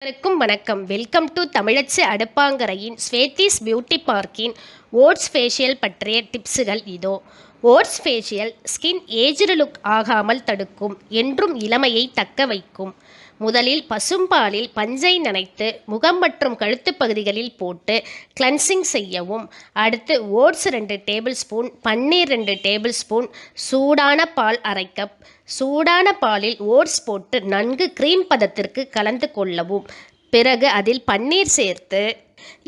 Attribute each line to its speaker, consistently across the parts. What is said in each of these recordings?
Speaker 1: அனைவருக்கும் வணக்கம். Welcome to தமிழச்சு அடுப்பாங்கரையின் ஸ்வேதிஸ் பியூட்டி பார்க்கின் ஓட்ஸ் ஃபேஷியல் பற்றிய டிப்ஸுகள் இதோ. Oats facial skin aged look ஆகாமல் தடுக்கும், என்றும் இளமையை தக்க வைக்கும். முதலில் பசும்பாலில் பஞ்சை நனைத்து முகம் மற்றும் கழுத்து பகுதிகளில் போட்டு கிளன்சிங் செய்யவும். அடுத்து ஓட்ஸ் 2 டேபிள் ஸ்பூன், பன்னீர் 2 டேபிள் ஸ்பூன், சூடான பால் அரை கப். சூடான பாலில் ஓட்ஸ் போட்டு நன்கு க்ரீம் பதத்திற்கு கலந்து கொள்ளவும். பிறகு அதில் பன்னீர் சேர்த்து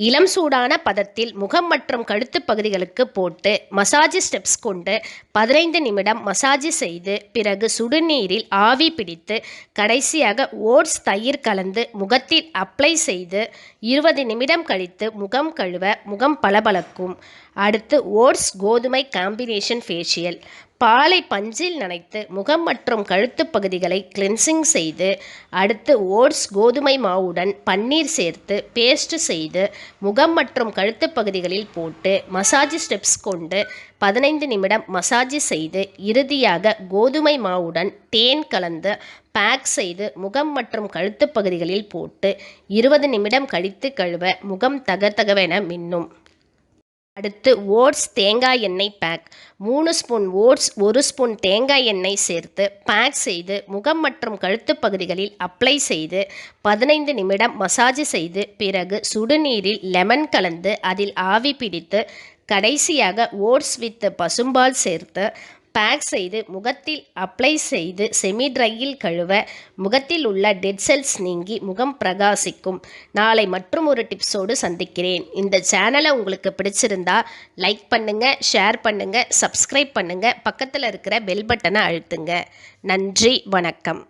Speaker 1: இளம் சூடான பதத்தில் முகம் மற்றும் கழுத்து பகுதிகளுக்கு போட்டு மசாஜ் ஸ்டெப்ஸ் கொண்டு 15 நிமிடம் மசாஜ் செய்து பிறகு சுடுநீரில் ஆவி பிடித்து கடைசியாக ஓட்ஸ் தயிர் கலந்து முகத்தில் அப்ளை செய்து 20 நிமிடம் கழித்து முகம் கழுவ முகம் பளபளக்கும். அடுத்து ஓட்ஸ் கோதுமை காம்பினேஷன் ஃபேஷியல். பாலை பஞ்சில் நனைத்து முகம் மற்றும் கழுத்து பகுதிகளை கிளென்சிங் செய்து அடுத்து ஓட்ஸ் கோதுமை மாவுடன் பன்னீர் சேர்த்து பேஸ்ட் செய்து முகம் மற்றும் கழுத்து பகுதிகளில் போட்டு மசாஜ் ஸ்டெப்ஸ் கொண்டு 15 நிமிடம் மசாஜ் செய்து இறுதியாக கோதுமை மாவுடன் தேன் கலந்து பேக் செய்து முகம் மற்றும் கழுத்து பகுதிகளில் போட்டு 20 நிமிடம் கழித்து கழுவ முகம் தகதகவென மின்னும். அடுத்து ஓட்ஸ் தேங்காய் எண்ணெய் பேக். 3 ஸ்பூன் ஓட்ஸ் 1 ஸ்பூன் தேங்காய் எண்ணெய் சேர்த்து பேக் செய்து முகம் மற்றும் கழுத்து பகுதிகளில் அப்ளை செய்து 15 நிமிடம் மசாஜ் செய்து பிறகு சுடுநீரில் லெமன் கலந்து அதில் ஆவி பிடித்து கடைசியாக ஓட்ஸ் வித் பசும்பால் சேர்த்து பேக் செய்து முகத்தில் அப்ளை செய்து செமி ட்ரையில் கழுவ முகத்தில் உள்ள டெட் செல்ஸ் நீங்கி முகம் பிரகாசிக்கும். நாளை மற்றும் ஒரு டிப்ஸோடு சந்திக்கிறேன். இந்த சேனலை உங்களுக்கு பிடிச்சிருந்தா லைக் பண்ணுங்க, ஷேர் பண்ணுங்க, சப்ஸ்கிரைப் பண்ணுங்க, பக்கத்தில் இருக்கிற பெல் பட்டனை அழுத்துங்க. நன்றி, வணக்கம்.